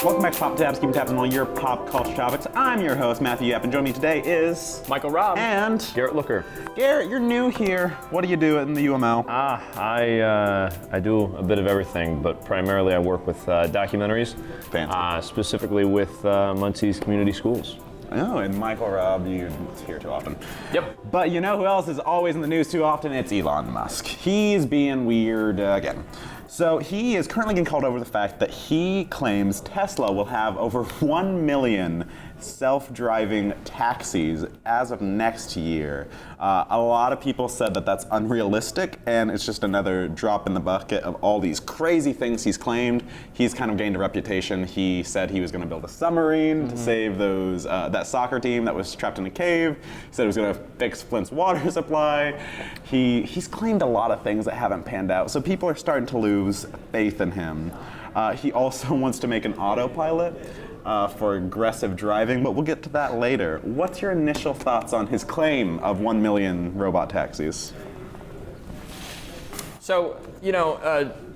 Welcome back to Pop Tabs, keeping tabs on all your pop culture topics. I'm your host, Matthew Yapp, and joining me today is... Michael Robb. And... Garrett Looker. Garrett, you're new here. What do you do in the UML? I do a bit of everything, but primarily I work with documentaries. Fancy. Specifically with Muncie's community schools. Oh, and Michael Robb, you hear too often. Yep. But you know who else is always in the news too often? It's Elon Musk. He's being weird again. So he is currently getting called over the fact that he claims Tesla will have over 1 million self-driving taxis as of next year. A lot of people said that that's unrealistic, and it's just another drop in the bucket of all these crazy things he's claimed. He's kind of gained a reputation. He said he was going to build a submarine to save those that soccer team that was trapped in a cave. He said he was going to fix Flint's water supply. He's claimed a lot of things that haven't panned out, so people are starting to lose faith in him. He also wants to make an autopilot for aggressive driving, but we'll get to that later. What's your initial thoughts on his claim of 1 million robot taxis? So,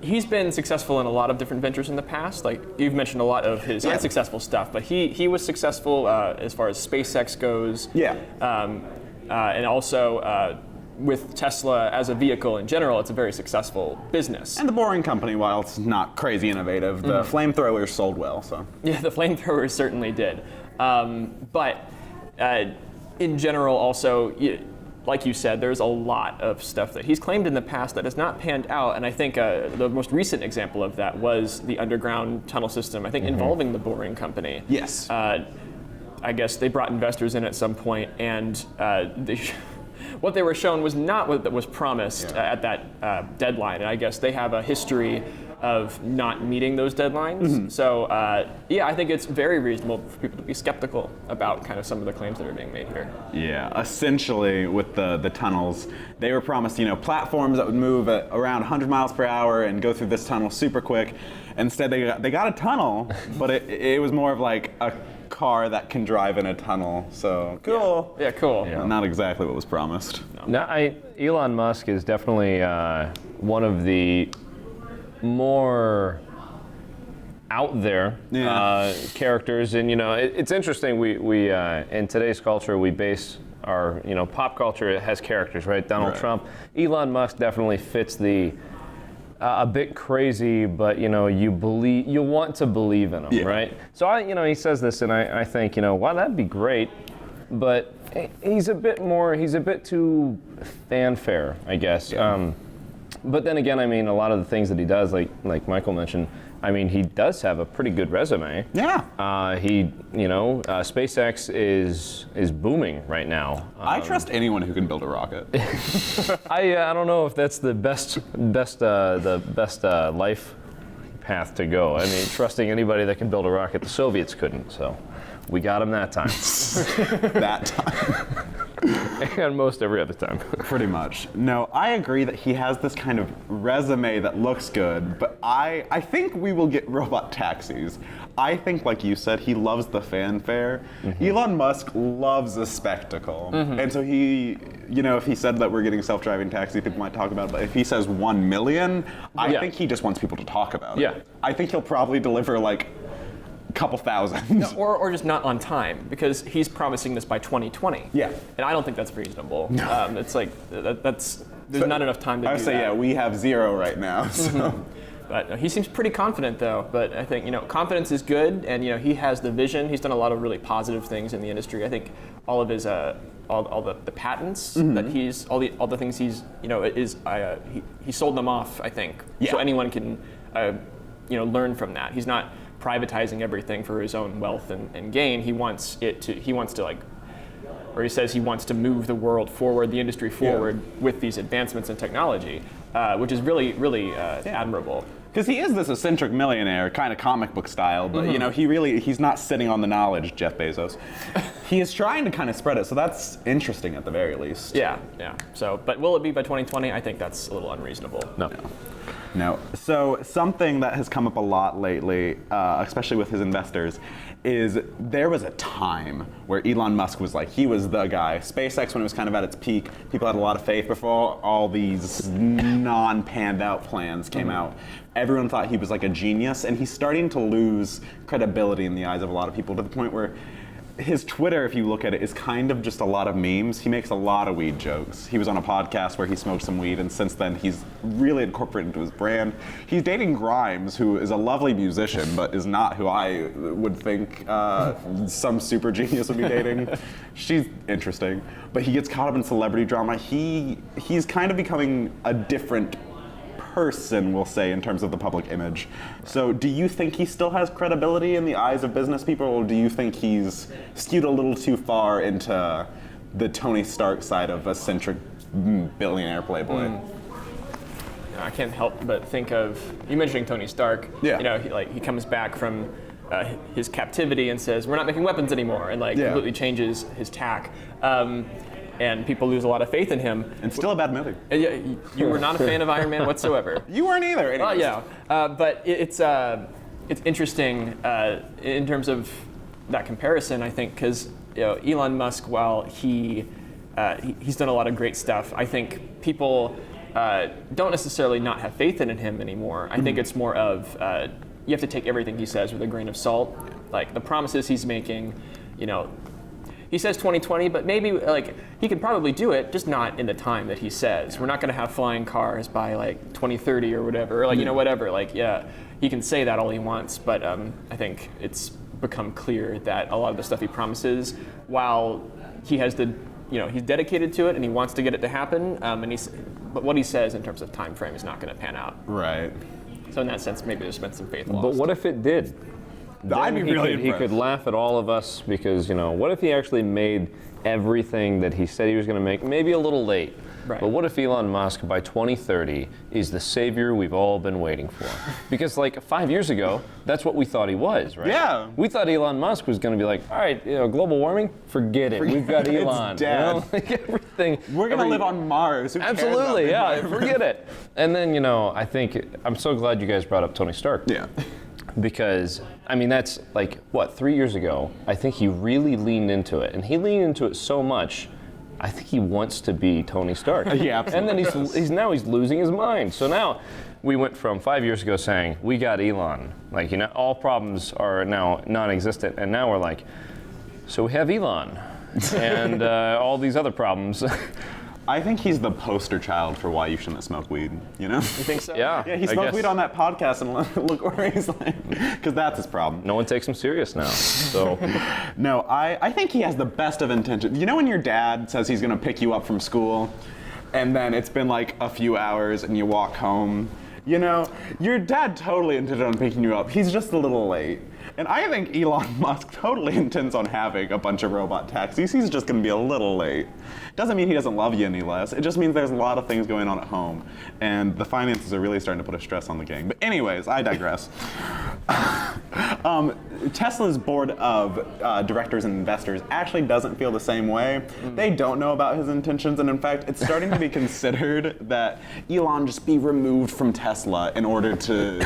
he's been successful in a lot of different ventures in the past. Like, you've mentioned a lot of his unsuccessful stuff, but he was successful as far as SpaceX goes. Yeah. And also with Tesla as a vehicle in general, it's a very successful business. And the Boring Company, while it's not crazy innovative, the flamethrowers sold well, so. Yeah, the flamethrowers certainly did. But in general also, like you said, there's a lot of stuff that he's claimed in the past that has not panned out, and I think the most recent example of that was the underground tunnel system, I think involving the Boring Company. Yes. I guess they brought investors in at some point, and what they were shown was not what was promised at that deadline, and I guess they have a history of not meeting those deadlines. So I think it's very reasonable for people to be skeptical about kind of some of the claims that are being made here. Yeah, essentially with the tunnels, they were promised, platforms that would move at around 100 miles per hour and go through this tunnel super quick. Instead, they got a tunnel, but it was more of like a car that can drive in a tunnel. So cool. Yeah, cool. Yeah. Not exactly what was promised. No, Elon Musk is definitely one of the more out there characters, and it's interesting. We in today's culture we base our pop culture. It has characters, right? Donald Trump, Elon Musk definitely fits the a bit crazy, but you want to believe in him, right? So he says this, and I think wow, that'd be great, but he's a bit too fanfare, I guess. But then again, a lot of the things that he does, like Michael mentioned, he does have a pretty good resume. Yeah. SpaceX is booming right now. I trust anyone who can build a rocket. I don't know if that's the best life path to go. Trusting anybody that can build a rocket, the Soviets couldn't, so we got them that time. That time. And most every other time. Pretty much. No, I agree that he has this kind of resume that looks good, but I think we will get robot taxis. I think, like you said, he loves the fanfare. Elon Musk loves a spectacle. And so he, if he said that we're getting self-driving taxis, people might talk about it, but if he says 1 million, I think he just wants people to talk about it. Yeah. I think he'll probably deliver couple thousand. No, or just not on time, because he's promising this by 2020. Yeah. And I don't think that's reasonable. No. It's like, there's not enough time to do that. I would say, we have 0 right now. So. But he seems pretty confident, though. But I think, confidence is good, and, he has the vision. He's done a lot of really positive things in the industry. I think all of his, all the patents that he's, all the things he's, he sold them off, I think. Yeah. So anyone can, learn from that. He's not privatizing everything for his own wealth and gain. He says he wants to move the world forward, the industry forward with these advancements in technology, which is really, really admirable. Because he is this eccentric millionaire, kind of comic book style, but he's not sitting on the knowledge, Jeff Bezos. He is trying to kind of spread it, so that's interesting at the very least. Yeah. So, but will it be by 2020? I think that's a little unreasonable. No. No. So something that has come up a lot lately, especially with his investors, is there was a time where Elon Musk was like, he was the guy. SpaceX, when it was kind of at its peak, people had a lot of faith before all these non-panned out plans came out. Everyone thought he was like a genius, and he's starting to lose credibility in the eyes of a lot of people to the point where his Twitter, if you look at it, is kind of just a lot of memes. He makes a lot of weed jokes. He was on a podcast where he smoked some weed, and since then he's really incorporated into his brand. He's dating Grimes, who is a lovely musician, but is not who I would think some super genius would be dating. She's interesting, but he gets caught up in celebrity drama. He's kind of becoming a different person, we'll say, in terms of the public image. So do you think he still has credibility in the eyes of business people, or do you think he's skewed a little too far into the Tony Stark side of eccentric billionaire playboy? I can't help but think of, you mentioning Tony Stark. Yeah. You know, he comes back from his captivity and says, we're not making weapons anymore, and completely changes his tack. And people lose a lot of faith in him. And still a bad movie. You were not a fan of Iron Man whatsoever. You weren't either. Well, yeah, but it's interesting in terms of that comparison, I think, because Elon Musk, while he's done a lot of great stuff, I think people don't necessarily not have faith in him anymore. I think it's more of you have to take everything he says with a grain of salt. Like the promises he's making, he says 2020, but maybe he can probably do it, just not in the time that he says. We're not going to have flying cars by 2030 or whatever, or whatever. He can say that all he wants, but I think it's become clear that a lot of the stuff he promises, while he has he's dedicated to it and he wants to get it to happen, but what he says in terms of time frame is not going to pan out. Right. So in that sense, maybe there's been some faith lost. But what if it did? I'd be really he could laugh at all of us because, what if he actually made everything that he said he was going to make, maybe a little late. Right. But what if Elon Musk by 2030 is the savior we've all been waiting for? Because 5 years ago, that's what we thought he was, right? Yeah. We thought Elon Musk was going to be like, all right, global warming, forget it. We've got Elon. It's dead. Everything. We're going to live on Mars. Who cares Absolutely, about yeah, forget it. And then, I think, I'm so glad you guys brought up Tony Stark. Yeah. Because, that's 3 years ago, I think he really leaned into it. And he leaned into it so much, I think he wants to be Tony Stark. Yeah, absolutely. And then he's losing his mind. So now we went from 5 years ago saying, we got Elon. All problems are now non-existent. And now we're like, so we have Elon. And all these other problems. I think he's the poster child for why you shouldn't smoke weed, You think so? Yeah. Yeah, he smoked weed on that podcast, and look where he's because that's his problem. No one takes him serious now. So No, I think he has the best of intentions. When your dad says he's going to pick you up from school, and then it's been a few hours, and you walk home, your dad totally intended on picking you up. He's just a little late. And I think Elon Musk totally intends on having a bunch of robot taxis. He's just going to be a little late. Doesn't mean he doesn't love you any less. It just means there's a lot of things going on at home. And the finances are really starting to put a stress on the gang. But anyways, I digress. Tesla's board of directors and investors actually doesn't feel the same way. They don't know about his intentions. And in fact, it's starting to be considered that Elon just be removed from Tesla in order to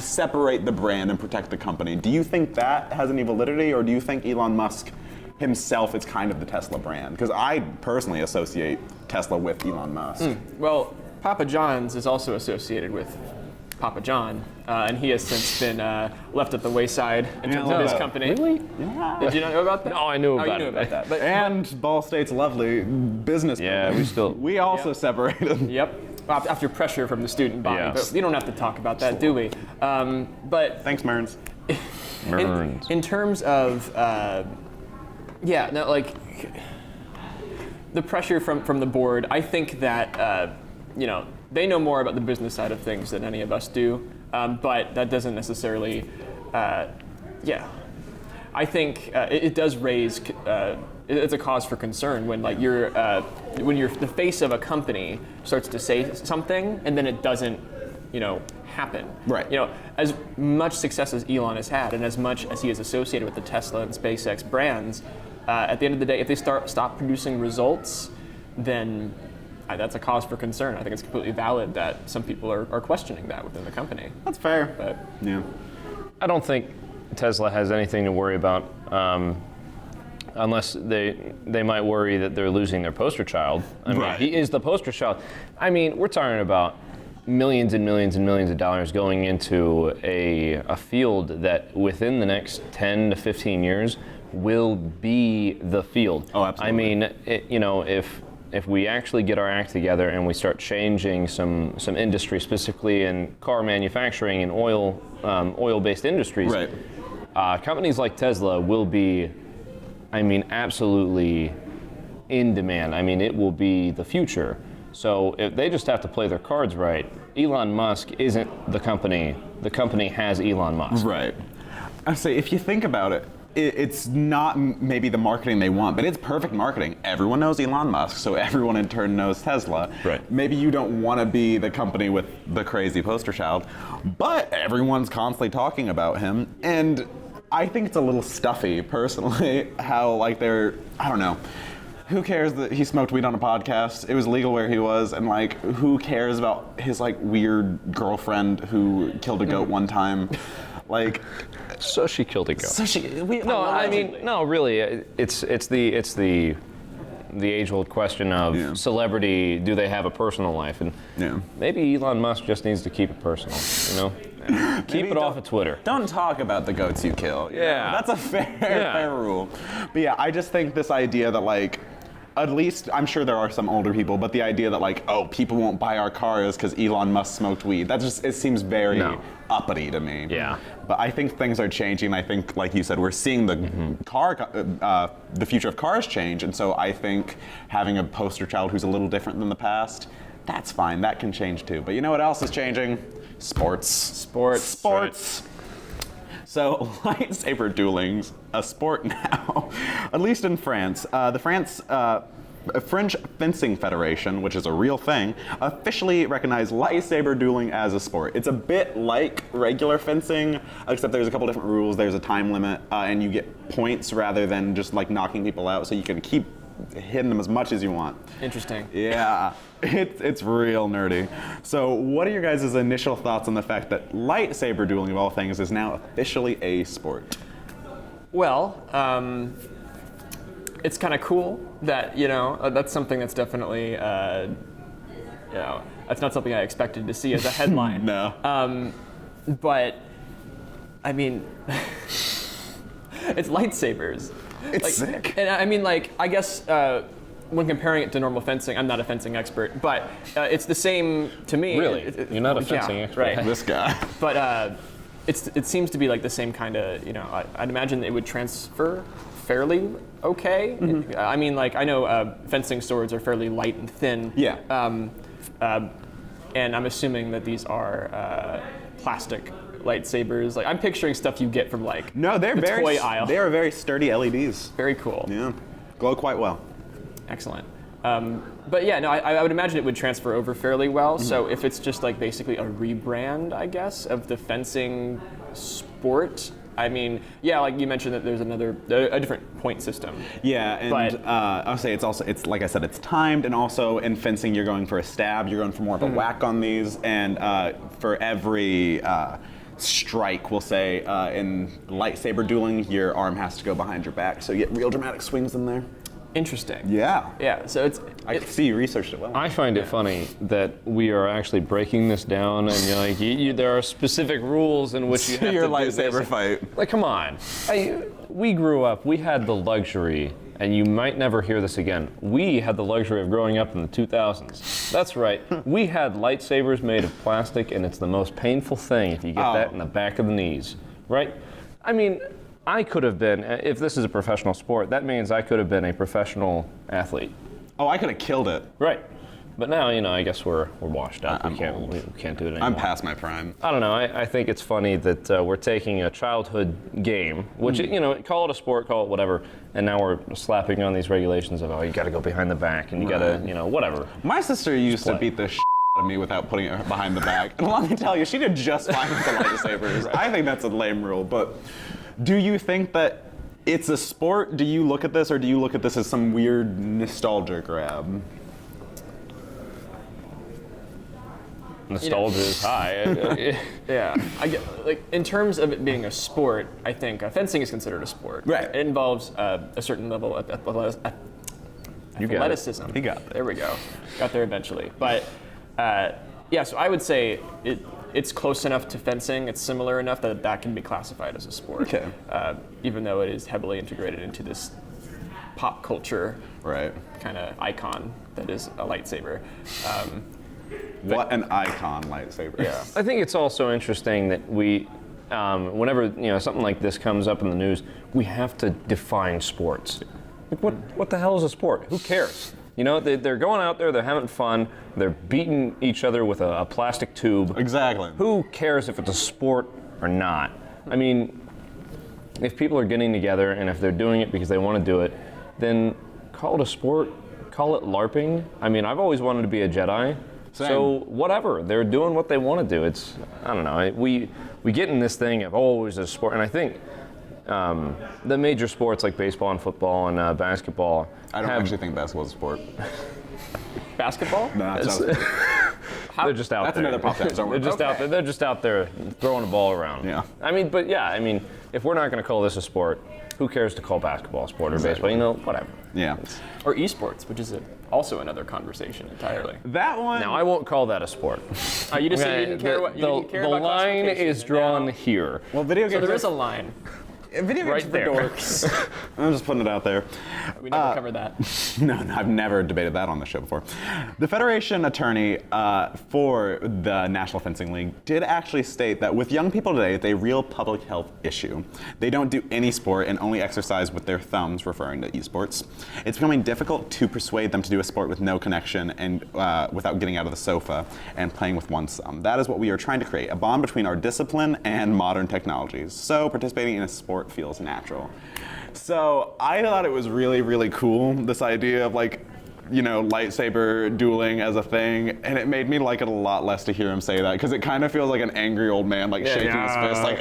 separate the brand and protect the company. Do you think that has any validity, or do you think Elon Musk himself is kind of the Tesla brand? Because I personally associate Tesla with Elon Musk. Well, Papa John's is also associated with Papa John, and he has since been left at the wayside in terms of his company. Really? Yeah. Did you not know about that? No, I knew about you knew it. about that. But, And Ball State's lovely business. Yeah, building. We also separated. Yep. After pressure from the student body. Yeah. But we don't have to talk about that, do we? But Thanks, Mearns. in terms of, the pressure from the board, I think that, they know more about the business side of things than any of us do, but that doesn't necessarily, I think it does raise, it's a cause for concern when when you're the face of a company starts to say something and then it doesn't, happen. Right. As much success as Elon has had and as much as he is associated with the Tesla and SpaceX brands, at the end of the day, if they stop producing results, then that's a cause for concern. I think it's completely valid that some people are questioning that within the company. That's fair. But Yeah. I don't think Tesla has anything to worry about, unless they might worry that they're losing their poster child. I mean, Right. he is the poster child. I mean, we're talking about millions and millions and millions of dollars going into a field that within the next 10 to 15 years will be the field. Oh, absolutely. I mean, if we actually get our act together and we start changing some industry, specifically in car manufacturing and oil-based industries, Right. Companies like Tesla will be, I mean, absolutely in demand. I mean, it will be the future. So if they just have to play their cards right. Elon Musk isn't the company. The company has Elon Musk. Right. I say, if you think about it, it's not maybe the marketing they want, but it's perfect marketing. Everyone knows Elon Musk, so everyone in turn knows Tesla. Right. Maybe you don't want to be the company with the crazy poster child, but everyone's constantly talking about him, and I think it's a little stuffy, personally, how like I don't know. Who cares that he smoked weed on a podcast? It was legal where he was, and like, who cares about his like weird girlfriend who killed a goat one time? Like, So she killed a goat. No, really, it's the age-old question of celebrity. Do they have a personal life? And maybe Elon Musk just needs to keep it personal. Keep it off of Twitter. Don't talk about the goats you kill. Yeah. That's a fair rule. But yeah, I just think this idea that like, at least I'm sure there are some older people, but the idea that like, oh, people won't buy our cars because Elon Musk smoked weed, it seems very uppity to me. Yeah. But I think things are changing. I think, like you said, we're seeing the the future of cars change, and so I think having a poster child who's a little different than the past, that's fine. That can change too. But you know what else is changing? Sports. Right. So lightsaber dueling's a sport now, at least in France. The French Fencing Federation, which is a real thing, officially recognized lightsaber dueling as a sport. It's a bit like regular fencing, except there's a couple different rules. There's a time limit, and you get points rather than just like knocking people out, so you can keep hitting them as much as you want. interesting. Yeah, it's real nerdy. So what are your guys' initial thoughts on the fact that lightsaber dueling, of all things, is now officially a sport? Well, it's kind of cool that, that's something that's definitely, that's not something I expected to see as a headline. No. But, I mean, it's lightsabers. It's sick. And I mean, like, I guess when comparing it to normal fencing, I'm not a fencing expert, but it's the same to me. Really? You're not a fencing expert? Right. This guy. But it seems to be like the same kind of, I'd imagine it would transfer fairly okay. Mm-hmm. I mean, like, I know fencing swords are fairly light and thin. Yeah. And I'm assuming that these are plastic lightsabers. Like, I'm picturing stuff you get from like No, they're the very toy aisle. They are very sturdy LEDs. Very cool. Yeah. Glow quite well. Excellent. But yeah, no, I would imagine it would transfer over fairly well. Mm-hmm. So if it's just like basically a rebrand, I guess, of the fencing sport. I mean, yeah, like you mentioned that there's a different point system. Yeah, and But- I'll say it's like I said, it's timed, and also in fencing you're going for a stab, you're going for more of a whack on these, and for every strike, we'll say, in lightsaber dueling, your arm has to go behind your back, so you get real dramatic swings in there. Interesting. Yeah. Yeah. So I see you researched it well. I find it funny that we are actually breaking this down, and you're like, there are specific rules in which you have your to do lightsaber this. fight. Like, come on. We grew up, we had the luxury, and you might never hear this again. We had the luxury of growing up in the 2000s. That's right. We had lightsabers made of plastic, and it's the most painful thing if you get that in the back of the knees, right? I mean, I could have been, if this is a professional sport, that means I could have been a professional athlete. Oh, I could have killed it. Right. But now, I guess we're washed up. I'm We can't do it anymore. I'm past my prime. I don't know. I think it's funny that we're taking a childhood game, which, call it a sport, call it whatever, and now we're slapping on these regulations of, you got to go behind the back, and you got to, whatever. My sister used to play. beat the out of me without putting it behind the back. And let me tell you, she did just fine with the lightsabers. Right. I think that's a lame rule, but do you think that it's a sport? Do you look at this, or do you look at this as some weird nostalgia grab? nostalgia is high. Yeah, I get, like, in terms of it being a sport, I think fencing is considered a sport. Right. It involves a certain level of athleticism. You got it. There we go. Got there eventually. But yeah, so I would say it's close enough to fencing. It's similar enough that can be classified as a sport. Okay. Even though it is heavily integrated into this pop culture kind of icon that is a lightsaber. What an icon lightsaber. Yeah. I think it's also interesting that we, whenever something like this comes up in the news, we have to define sports. Like what the hell is a sport? Who cares? They're going out there, they're having fun, they're beating each other with a plastic tube. Exactly. Who cares if it's a sport or not? I mean, if people are getting together and if they're doing it because they want to do it, then call it a sport, call it LARPing. I mean, I've always wanted to be a Jedi. Same. So whatever, they're doing what they want to do. It's, I don't know, we get in this thing of always a sport, and I think the major sports like baseball and football and basketball. I don't actually think basketball is a sport. Basketball? No, it's not. They're just out That's there. another pop dance. They're just out there. They're just out there throwing a ball around. Yeah. I mean, if we're not going to call this a sport, who cares to call basketball a sport or baseball? Whatever. Yeah. Or esports, which is also another conversation entirely. That one. Now, I won't call that a sport. You just said you didn't care what you didn't care about the line classification, is and drawn now- here. Well, video So games. there is a line. Video games Right for there. dorks. I'm just putting it out there. We never covered that. No, I've never debated that on the show before. The Federation attorney for the National Fencing League did actually state that with young people today, it's a real public health issue. They don't do any sport and only exercise with their thumbs, referring to esports. It's becoming difficult to persuade them to do a sport with no connection and without getting out of the sofa and playing with one thumb. That is what we are trying to create, a bond between our discipline and modern technologies. So participating in a sport feels natural. So I thought it was really, really cool, this idea of lightsaber dueling as a thing, and it made me like it a lot less to hear him say that, because it kind of feels like an angry old man shaking his fist like,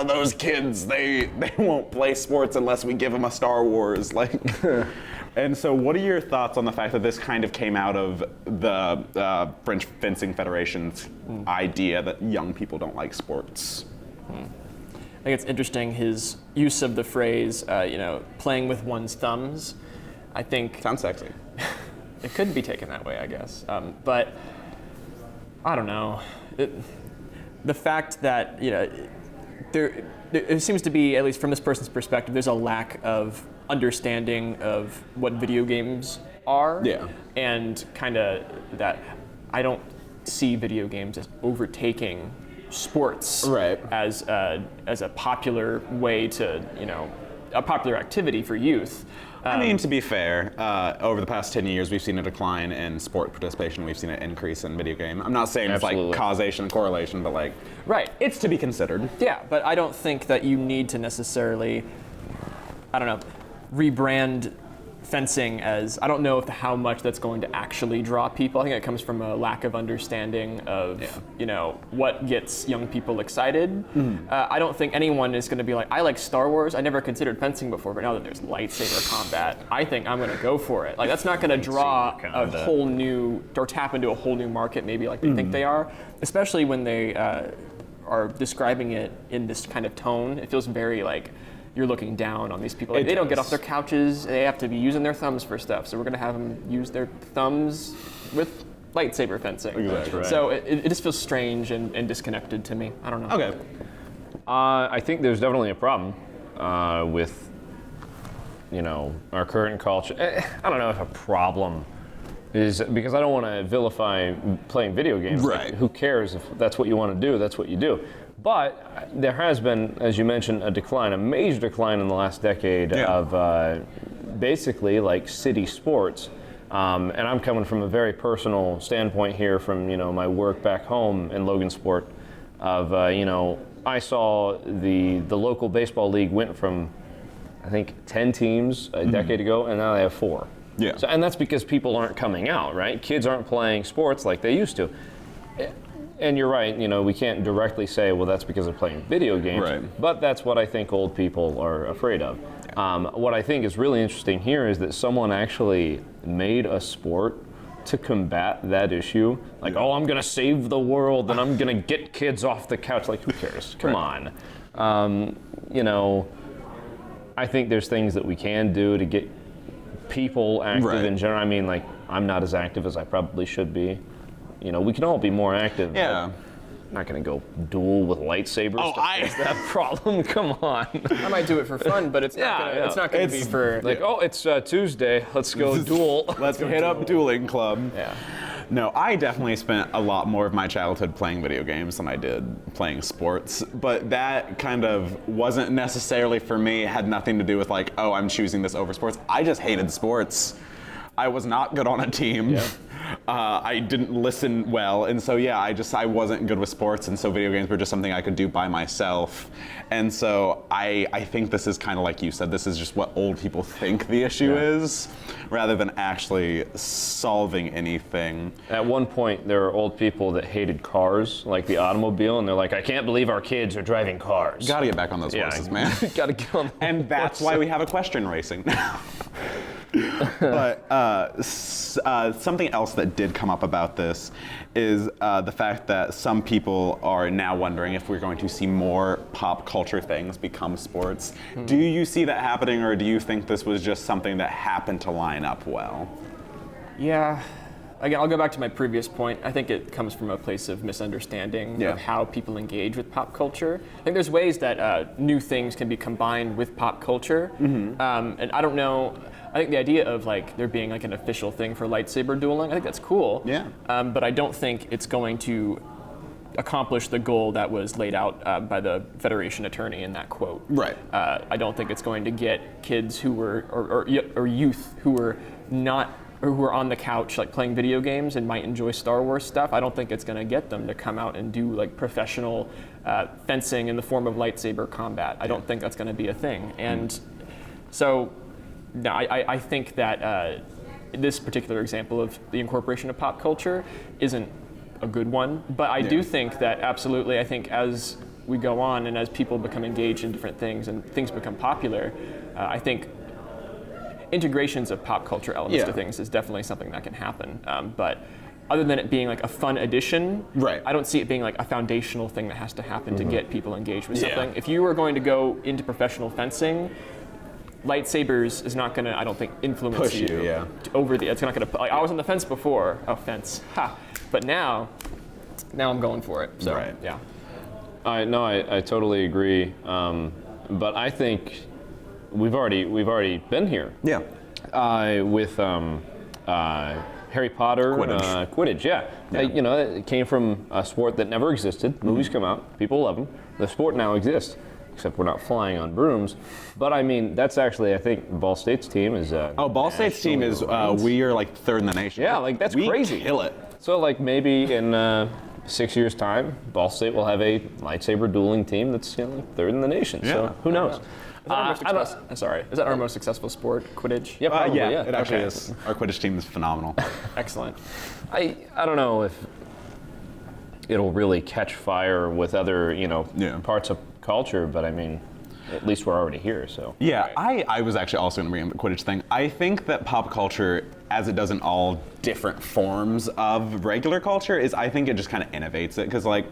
those kids, they won't play sports unless we give them a Star Wars. And so what are your thoughts on the fact that this kind of came out of the French Fencing Federation's idea that young people don't like sports? I think it's interesting his use of the phrase, playing with one's thumbs. I think Sounds sexy. it could be taken that way, I guess. But I don't know. The fact that there seems to be, at least from this person's perspective, there's a lack of understanding of what video games are. Yeah. And kind of that I don't see video games as overtaking sports as a popular way to, a popular activity for youth. I mean, to be fair, over the past 10 years, we've seen a decline in sport participation. We've seen an increase in video game. I'm not saying Absolutely. it's like causation and correlation, but Right. it's to be considered. Yeah, but I don't think that you need to necessarily, rebrand fencing as, I don't know how much that's going to actually draw people. I think it comes from a lack of understanding of, what gets young people excited. I don't think anyone is going to be like, I like Star Wars. I never considered fencing before, but now that there's lightsaber combat, I think I'm going to go for it. Like, that's not going to draw a whole new, or tap into a whole new market maybe like they think they are, especially when they are describing it in this kind of tone. It feels very you're looking down on these people. They don't get off their couches. They have to be using their thumbs for stuff. So we're going to have them use their thumbs with lightsaber fencing. Exactly. Right. So it just feels strange and disconnected to me. I don't know. Okay. I think there's definitely a problem with, our current culture. I don't know if a problem is, because I don't want to vilify playing video games. Right. Who cares if that's what you want to do? That's what you do. But there has been, as you mentioned, a major decline in the last decade of basically city sports. And I'm coming from a very personal standpoint here from, my work back home in Logansport of, I saw the local baseball league went from, I think, 10 teams a decade ago, and now they have 4. Yeah. So, and that's because people aren't coming out, right? Kids aren't playing sports like they used to. And you're right, we can't directly say, well, that's because of playing video games. Right. But that's what I think old people are afraid of. What I think is really interesting here is that someone actually made a sport to combat that issue, like, oh, I'm gonna save the world and I'm gonna get kids off the couch. Like, who cares? Come on. You know, I think there's things that we can do to get people active in general. I mean, like, I'm not as active as I probably should be. You know, we can all be more active. Yeah. I'm not gonna go duel with lightsabers to fix that problem. Come on. I might do it for fun, but it's not gonna be for like, oh, it's Tuesday. Let's go duel. Let's hit up dueling club. Yeah. No, I definitely spent a lot more of my childhood playing video games than I did playing sports, but that kind of wasn't necessarily for me. It had nothing to do with like, oh, I'm choosing this over sports. I just hated sports. I was not good on a team. Yeah. I didn't listen well, and so yeah, I wasn't good with sports, and so video games were just something I could do by myself. And so I think this is kind of like you said, this is just what old people think the issue is, rather than actually solving anything. At one point, there were old people that hated cars, like the automobile, and they're like, I can't believe our kids are driving cars. Gotta get back on those horses, man. Gotta get on. And that's why we have equestrian racing now. But something else that did come up about this is the fact that some people are now wondering if we're going to see more pop culture things become sports. Do you see that happening, or do you think this was just something that happened to line up well? Yeah. Again, I'll go back to my previous point. I think it comes from a place of misunderstanding of how people engage with pop culture. I think there's ways that new things can be combined with pop culture. And I don't know, I think the idea of like there being like an official thing for lightsaber dueling, I think that's cool. Yeah. But I don't think it's going to accomplish the goal that was laid out by the Federation attorney in that quote. Right. I don't think it's going to get kids who were, or youth who were not, or who are on the couch like playing video games and might enjoy Star Wars stuff. I don't think it's going to get them to come out and do like professional fencing in the form of lightsaber combat. I don't think that's going to be a thing. And so, no, I think that this particular example of the incorporation of pop culture isn't a good one. But I do think that absolutely, I think as we go on and as people become engaged in different things and things become popular, I think integrations of pop culture elements to things is definitely something that can happen. But other than it being like a fun addition, I don't see it being like a foundational thing that has to happen to get people engaged with something. If you were going to go into professional fencing, lightsabers is not going to, I don't think, influence you to over the. It's not going to. Like, I was on the fence before. Oh, fence. Ha. But now I'm going for it. So yeah. I totally agree. But I think we've already been here. Yeah. With Harry Potter, Quidditch. You know, it came from a sport that never existed. Movies come out, people love them. The sport now exists, except we're not flying on brooms. But I mean, that's actually, I think, Ball State's team is. Ball State's team is. We are like third in the nation. Yeah, like that's crazy. We kill it. So like maybe in 6 years' time, Ball State will have a lightsaber dueling team that's like third in the nation. Yeah. So who knows? Is that our most successful sport, Quidditch? Yeah, probably, it actually is. Our Quidditch team is phenomenal. Excellent. I don't know if it'll really catch fire with other, parts of culture, but I mean, at least we're already here, so. Yeah, I was actually also going to bring up the Quidditch thing. I think that pop culture, as it does in all different forms of regular culture, I think it just kind of innovates it, because like,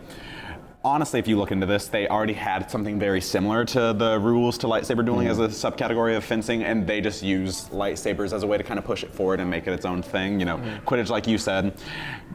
honestly, if you look into this, they already had something very similar to the rules to lightsaber dueling as a subcategory of fencing, and they just use lightsabers as a way to kind of push it forward and make it its own thing. Quidditch, like you said,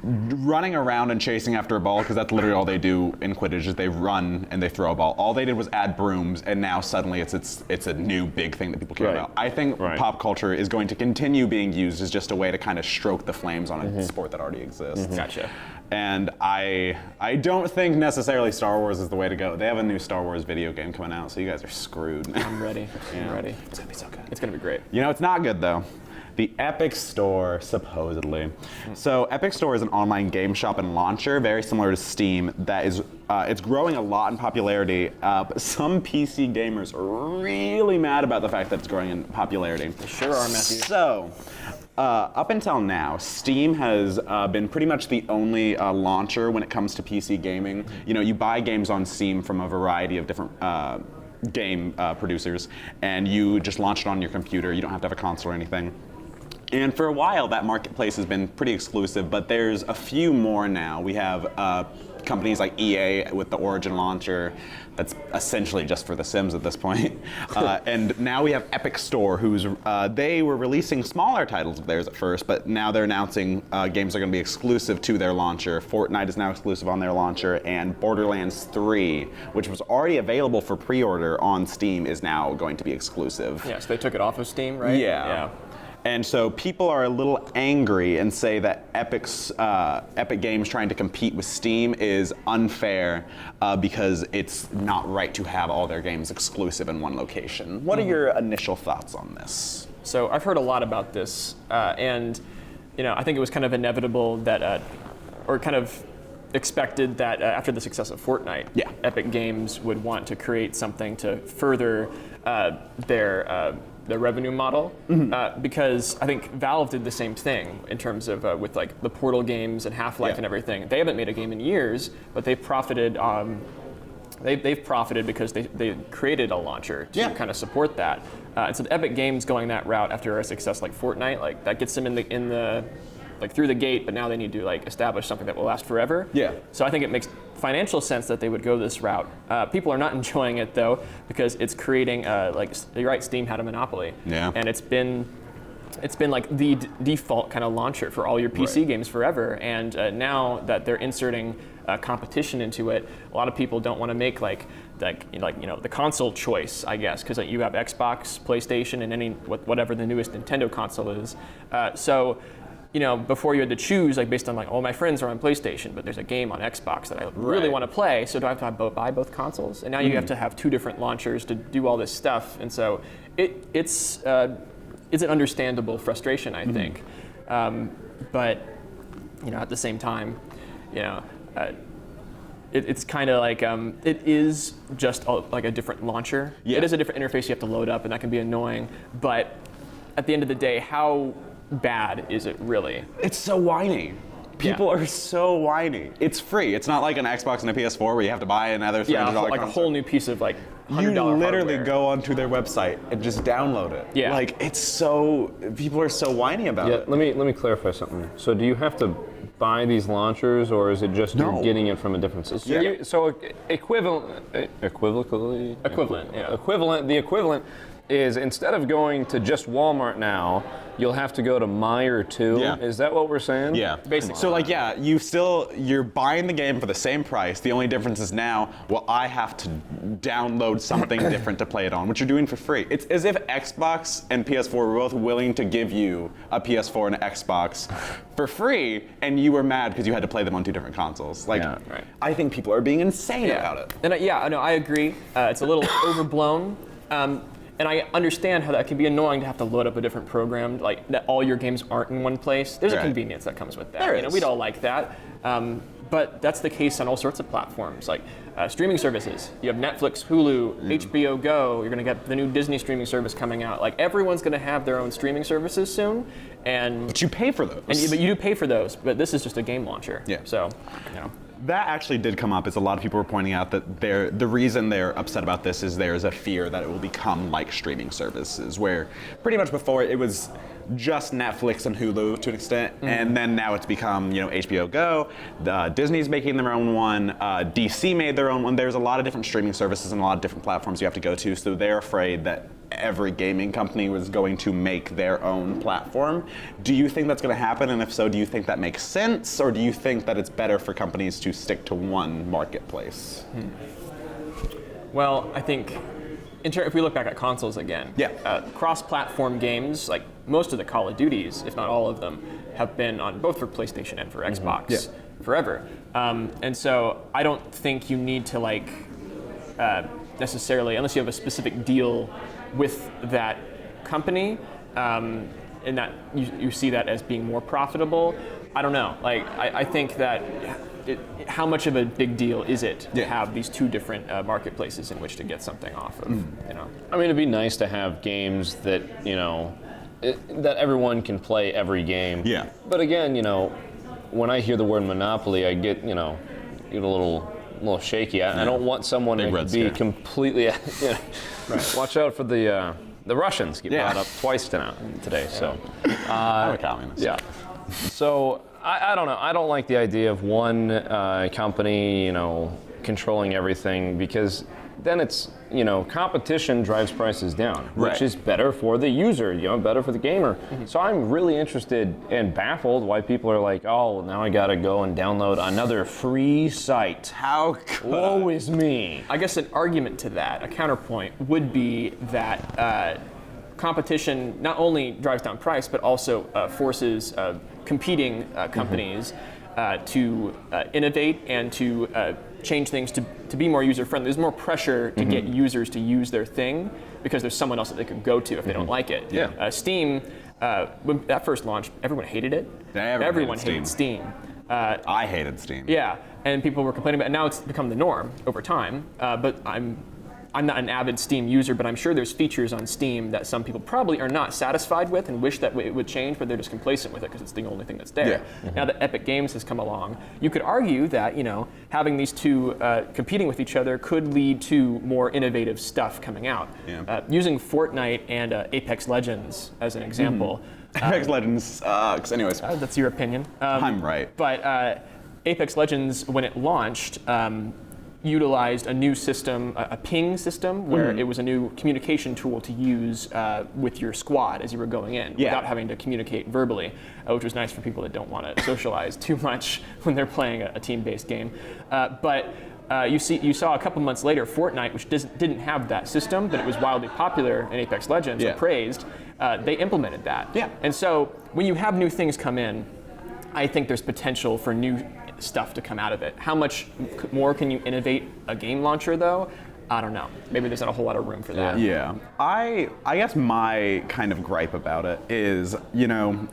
running around and chasing after a ball, because that's literally all they do in Quidditch is they run and they throw a ball. All they did was add brooms, and now suddenly it's a new big thing that people care about. I think pop culture is going to continue being used as just a way to kind of stroke the flames on a sport that already exists. Gotcha. And I don't think necessarily Star Wars is the way to go. They have a new Star Wars video game coming out, so you guys are screwed. I'm ready. Yeah. I'm ready. It's gonna be so good. It's gonna be great. It's not good though. The Epic Store, supposedly. So Epic Store is an online game shop and launcher, very similar to Steam, that is, it's growing a lot in popularity, but some PC gamers are really mad about the fact that it's growing in popularity. They sure are, Matthew. So, up until now, Steam has been pretty much the only launcher when it comes to PC gaming. You buy games on Steam from a variety of different game producers, and you just launch it on your computer. You don't have to have a console or anything. And for a while, that marketplace has been pretty exclusive, but there's a few more now. We have companies like EA with the Origin launcher that's essentially just for The Sims at this point. And now we have Epic Store, who's they were releasing smaller titles of theirs at first, but now they're announcing games are going to be exclusive to their launcher. Fortnite is now exclusive on their launcher, and Borderlands 3, which was already available for pre-order on Steam, is now going to be exclusive. Yeah, so they took it off of Steam, right? Yeah. And so people are a little angry and say that Epic Games trying to compete with Steam is unfair because it's not right to have all their games exclusive in one location. What are your initial thoughts on this? So I've heard a lot about this, and I think it was kind of inevitable that, or kind of expected that after the success of Fortnite, Epic Games would want to create something to further their revenue model, because I think Valve did the same thing in terms of with like the Portal games and Half-Life and everything. They haven't made a game in years, but they've profited. They've profited because they created a launcher to kind of support that. And so the Epic Games going that route after a success like Fortnite, like that gets them in the like through the gate, but now they need to like establish something that will last forever. Yeah. So I think it makes financial sense that they would go this route. People are not enjoying it though, because it's creating like you're right, Steam had a monopoly. Yeah. And it's been like the default kind of launcher for all your PC games forever. And now that they're inserting competition into it, a lot of people don't want to make like the console choice, I guess, because you have Xbox, PlayStation, and whatever the newest Nintendo console is. So before you had to choose, like based on like, all my friends are on PlayStation, but there's a game on Xbox that I really want to play, so do I have to buy both consoles? And now you have to have two different launchers to do all this stuff, and so it's an understandable frustration, I think. But at the same time, it's kind of like it is just like a different launcher. Yeah. It is a different interface you have to load up, and that can be annoying. But at the end of the day, how bad is it really? It's so whiny. People are so whiny. It's free. It's not like an Xbox and a PS4 where you have to buy another $300 like a whole new piece of like $100 You literally hardware. Go onto their website and just download it. Yeah. Like it's so people are so whiny about it. Let me clarify something. So do you have to buy these launchers, or is it just you're getting it from a different system? Yeah. So the equivalent is instead of going to just Walmart now, you'll have to go to Meijer too. Yeah. Is that what we're saying? Yeah, basically. So you're buying the game for the same price. The only difference is now, I have to download something different to play it on, which you're doing for free. It's as if Xbox and PS4 were both willing to give you a PS4 and an Xbox for free, and you were mad because you had to play them on two different consoles. I think people are being insane about it. And I agree. It's a little overblown. And I understand how that can be annoying to have to load up a different program, like that all your games aren't in one place. There's a convenience that comes with that. There is. We'd all like that. But that's the case on all sorts of platforms, like streaming services. You have Netflix, Hulu, HBO Go. You're going to get the new Disney streaming service coming out. Like everyone's going to have their own streaming services soon. But you pay for those. But you do pay for those. But this is just a game launcher. Yeah. So, That actually did come up, as a lot of people were pointing out that the reason they're upset about this is there's a fear that it will become like streaming services, where pretty much before it was just Netflix and Hulu to an extent, and then now it's become HBO Go. Disney's making their own one. DC made their own one. There's a lot of different streaming services and a lot of different platforms you have to go to, so they're afraid that every gaming company was going to make their own platform. Do you think that's going to happen? And if so, do you think that makes sense? Or do you think that it's better for companies to stick to one marketplace? Well, I think if we look back at consoles again, cross-platform games, like most of the Call of Duties, if not all of them, have been on both for PlayStation and for Xbox forever. And so I don't think you need to necessarily, unless you have a specific deal with that company, and that you see that as being more profitable. I don't know. I think that how much of a big deal is it to have these two different marketplaces in which to get something off of? I mean, it'd be nice to have games that that everyone can play every game. Yeah. But again, when I hear the word monopoly, I get a little shaky. I don't want someone to be completely. Right. Watch out for the the Russians get brought up twice today. So, I'm a communist. yeah. So I don't know. I don't like the idea of one company, controlling everything, because then it's, competition drives prices down, which is better for the user, better for the gamer. So I'm really interested and baffled why people are like, oh, now I gotta go and download another free site. How could Woe is me. I guess an argument to that, a counterpoint, would be that competition not only drives down price, but also forces competing companies to innovate and to change things to be more user-friendly. There's more pressure to get users to use their thing because there's someone else that they could go to if they don't like it. Yeah. Steam, when that first launched, everyone hated it. Everyone hated Steam. I hated Steam. Yeah, and people were complaining about it. Now it's become the norm over time, but I'm not an avid Steam user, but I'm sure there's features on Steam that some people probably are not satisfied with and wish that it would change, but they're just complacent with it because it's the only thing that's there. Yeah. Now that Epic Games has come along, you could argue that having these two competing with each other could lead to more innovative stuff coming out. Yeah. Using Fortnite and Apex Legends as an example. Apex Legends sucks. Anyways, That's your opinion. I'm right. But Apex Legends, when it launched, utilized a new system, a ping system, where it was a new communication tool to use with your squad as you were going in, without having to communicate verbally, which was nice for people that don't want to socialize too much when they're playing a team-based game. But you saw a couple months later, Fortnite, which didn't have that system, but it was wildly popular in Apex Legends, or praised, they implemented that. Yeah. And so when you have new things come in, I think there's potential for new stuff to come out of it. How much more can you innovate a game launcher, though? I don't know. Maybe there's not a whole lot of room for that. Yeah. I guess my kind of gripe about it is,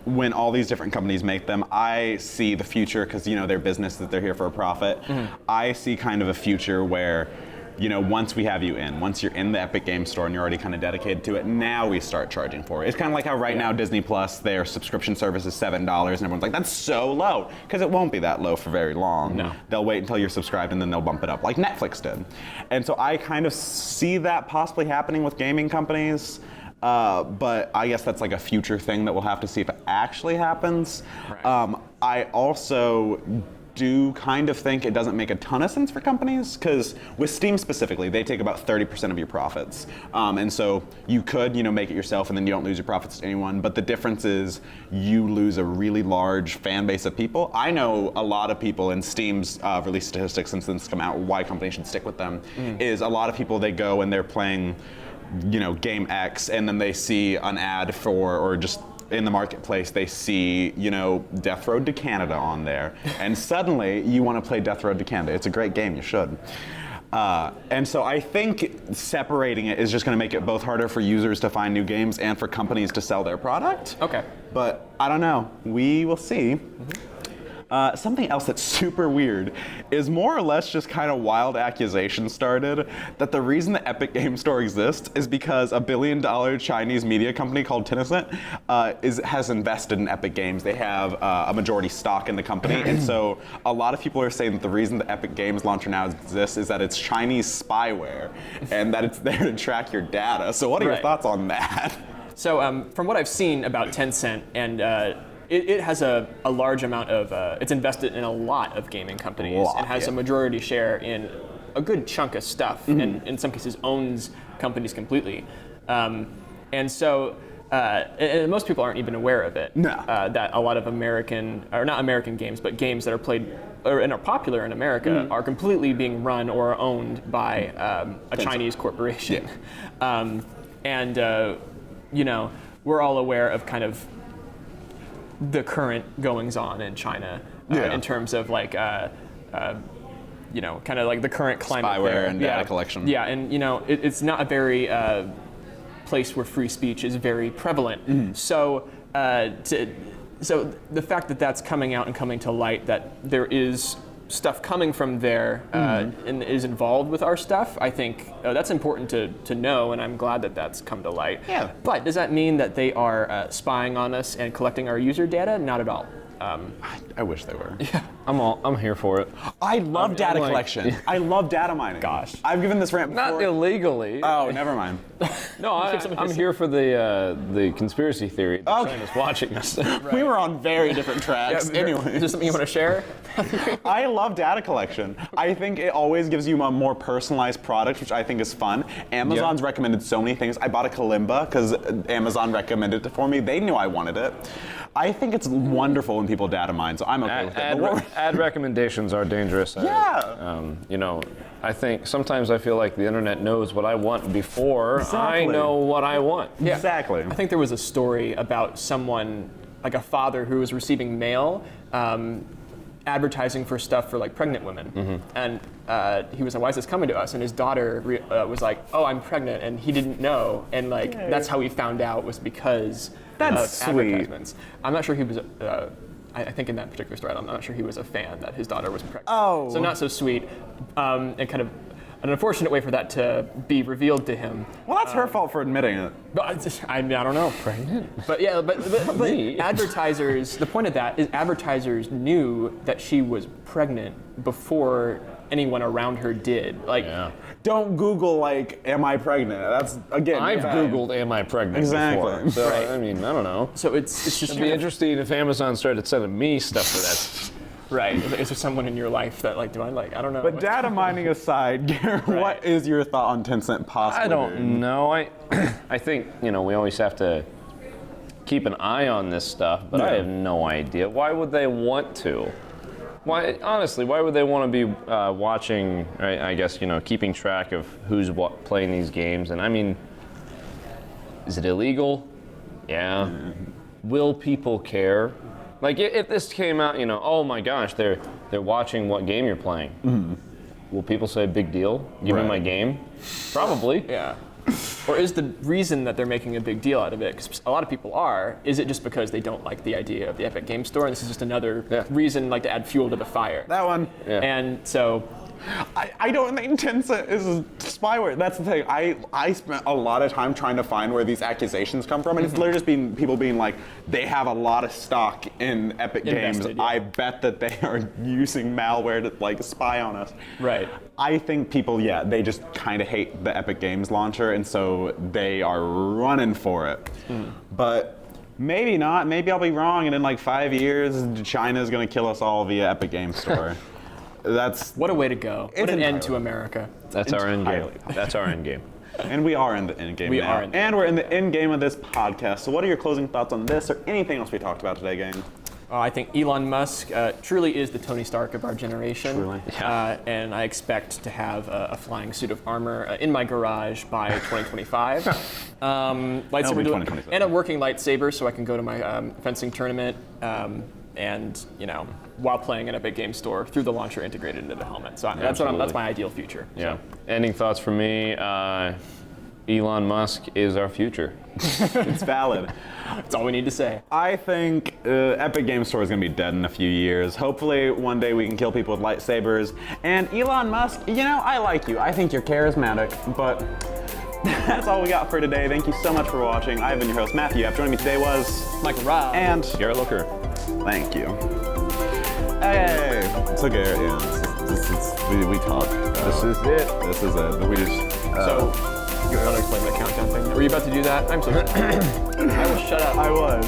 when all these different companies make them, I see the future, because, their business, that they're here for a profit. I see kind of a future where, once we have you once you're in the Epic Games Store and you're already kind of dedicated to it, now we start charging for it. It's kind of like how right now Disney Plus, their subscription service is $7, and everyone's like, that's so low, because it won't be that low for very long. No. They'll wait until you're subscribed and then they'll bump it up, like Netflix did. And so I kind of see that possibly happening with gaming companies. But I guess that's like a future thing that we'll have to see if it actually happens. Right. I also do kind of think it doesn't make a ton of sense for companies, because with Steam specifically, they take about 30% of your profits. And so you could, make it yourself and then you don't lose your profits to anyone, but the difference is you lose a really large fan base of people. I know a lot of people in Steam's release statistics since this come out, why companies should stick with them, is a lot of people, they go and they're playing, game X, and then they see an ad for, or just in the marketplace, they see, Death Road to Canada on there, and suddenly you want to play Death Road to Canada. It's a great game, you should. And so I think separating it is just going to make it both harder for users to find new games and for companies to sell their product. Okay. But I don't know. We will see. Something else that's super weird is more or less just kind of wild accusations started that the reason the Epic Games Store exists is because a $1 billion Chinese media company called Tencent has invested in Epic Games. They have a majority stock in the company, and so a lot of people are saying that the reason the Epic Games launcher now exists is that it's Chinese spyware and that it's there to track your data. So what are your thoughts on that? So from what I've seen about Tencent, and it has a large amount of, it's invested in a lot of gaming companies and has a majority share in a good chunk of stuff, and in some cases owns companies completely. And so, and most people aren't even aware of it. No. That a lot of American, or not American games, but games that are played and are popular in America are completely being run or owned by a Chinese corporation. Yeah. We're all aware of kind of the current goings on in China in terms of like, kind of like the current climate Spyware there. and data collection. Yeah, and it's not a very place where free speech is very prevalent. So, so the fact that that's coming out and coming to light, that there is stuff coming from there and is involved with our stuff, I think that's important to know, and I'm glad that that's come to light. Yeah. But does that mean that they are spying on us and collecting our user data? Not at all. I wish they were. Yeah. I'm here for it. I love data like- collection. I love data mining. Gosh. I've given this rant before. Not illegally. Oh, never mind. No, I'm here for the conspiracy theory that China's watching us. We were on very different tracks. Is Anyway, there something you want to share? I love data collection. I think it always gives you a more personalized product, which I think is fun. Amazon's recommended so many things. I bought a kalimba because Amazon recommended it for me. They knew I wanted it. I think it's wonderful when people data mine, so I'm okay with it. Ad recommendations are dangerous. Yeah. You know, I think sometimes I feel like the internet knows what I want before I Exactly. know what I want. Yeah. Exactly. I think there was a story about someone, like a father who was receiving mail, advertising for stuff for like pregnant women, and he was like, "Why is this coming to us?" And his daughter was like, "Oh, I'm pregnant," and he didn't know, and like that's how he found out was because That's of sweet. advertisements. I'm not sure he was. I think in that particular story, I'm not sure he was a fan that his daughter was pregnant. Oh. So not so sweet, and kind of an unfortunate way for that to be revealed to him. Well, that's her fault for admitting it. But I don't know. Pregnant? But yeah, but Me. advertisers, the point of that is advertisers knew that she was pregnant before anyone around her did. Like, Yeah. Don't Google, like, am I pregnant? That's, again, I've bad. Googled "Am I pregnant?" Exactly. before. So Right. I mean, I don't know. so it's just It'd be interesting if Amazon started sending me stuff for that. right. Is there someone in your life that like, do I like? I don't know. But data mining aside, Garrett, what is your thought on Tencent possibly I don't doing? know. I think, you know, we always have to keep an eye on this stuff, but I Yeah. have no idea. Why would they want to? Why, honestly, why would they want to be watching, right, I guess, you know, keeping track of who's playing these games? And I mean, is it illegal? Yeah. Will people care? Like, if this came out, you know, oh my gosh, they're watching what game you're playing. Will people say, big deal? Give me Right. my game? Probably. Yeah. Or is the reason that they're making a big deal out of it, because a lot of people are, is it just because they don't like the idea of the Epic Game Store, and this is just another reason like to add fuel to the fire? That one. Yeah. And so, I don't think Tencent is spyware. That's the thing. I spent a lot of time trying to find where these accusations come from, and it's literally just been people being like, they have a lot of stock in Epic Games. Invested, yeah. I bet that they are using malware to like spy on us. Right. I think people, they just kind of hate the Epic Games launcher, and so they are running for it. But maybe not. Maybe I'll be wrong, and in like 5 years, China's going to kill us all via Epic Games Store. That's what a way to go. What It's an end to entirely- America. That's our end game. Entirely. That's our end game. And we are in the end game We now. are in the and we're in the end game of this podcast. So what are your closing thoughts on this or anything else we talked about today, gang? I think Elon Musk truly is the Tony Stark of our generation. Truly. And I expect to have a flying suit of armor in my garage by 2025. Lightsaber That'll be dueling, 2027. and a working lightsaber so I can go to my fencing tournament. And you know, while playing in a big game store through the launcher integrated into the helmet. So that's Absolutely. my ideal future. Yeah. Ending thoughts for me. Elon Musk is our future. It's valid. That's all we need to say. I think Epic Games Store is going to be dead in a few years. Hopefully one day we can kill people with lightsabers. And Elon Musk, you know, I like you. I think you're charismatic, but that's all we got for today. Thank you so much for watching. I've been your host, Matthew. Yapp. Joining me today was Michael Robb. and Garrett Looker. thank you. Hey, so Garrett, we talk. This is it. This is it. We just. So, you want to explain the countdown thing? Were you about to do that? I'm sorry. I will shut up. I was.